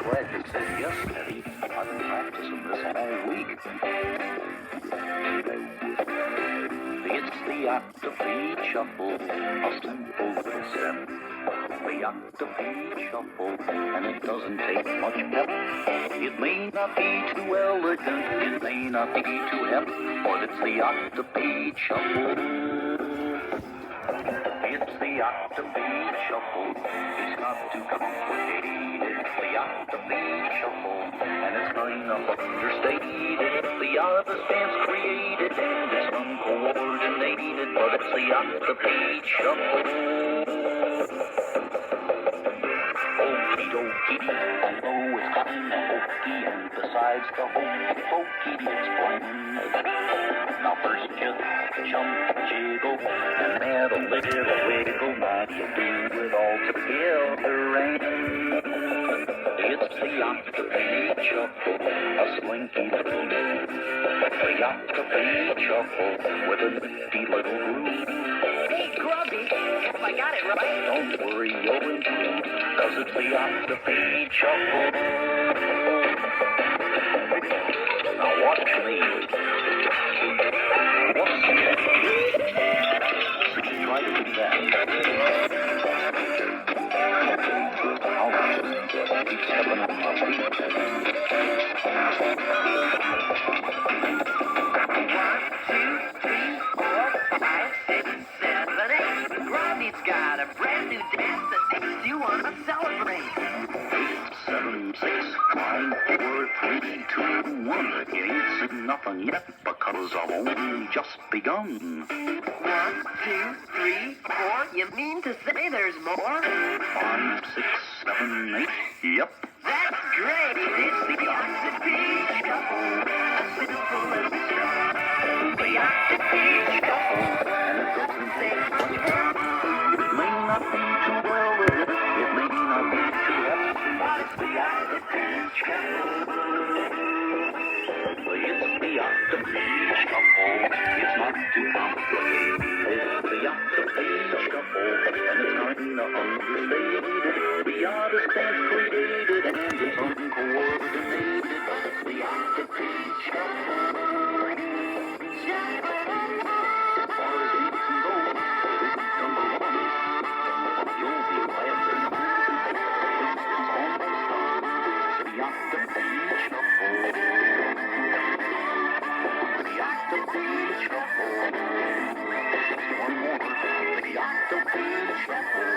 glad you said yes, Eddie. I've been practicing this all week. It's the octopede shuffle, a simple little step. The octopede shuffle, and it doesn't take much pep. It may not be too elegant, it may not be too hep, but it's the octopede shuffle. It's the octopede shuffle, it's not too complicated. The octopede shuffle, and it's kind of understated. The oddest dance created, and it's uncoordinated, but it's the octopede shuffle. Okie dokie, although it's kinda hokey, and besides the hokey pokey, it's fun. Now first you jump, jiggle, and add a little wiggle. Now you do it all together, and it's the octopede shuffle, a slinky little move. The octopede shuffle with a nifty little groove. Hey, Grubby, if I got it right. Don't worry, you'll improve, 'cause it's the octopede shuffle. Now watch me. Watch me. Try to do that. All right. Keep stepping on my feet. 1, 2, 3, 4, 5, 6, 7, 8. Grubby's got a brand new dance that makes you want to celebrate. 7, 6, 5, 4, 3, 2, 1. You ain't seen nothing yet because I've only just begun. 1, 2, 3, 4. You mean to say there's more? 5, 6, 7, 8. Yep. That's great. It's the octopede shuffle. A simple little step. The octopede shuffle. And it doesn't take much help. It may not be too well lit. It may not be too hep. But it's the octopede shuffle. It's the octopede shuffle. It's not too complicated. It's the octopede shuffle, and it's kinda understated. The oddest dance created, and it's uncoordinated. But it's the octopede shuffle. As far as you can go, it's number one. You'll be laughing. It's almost done. The octopede shuffle. The octopede shuffle. One more. The octopede shuffle.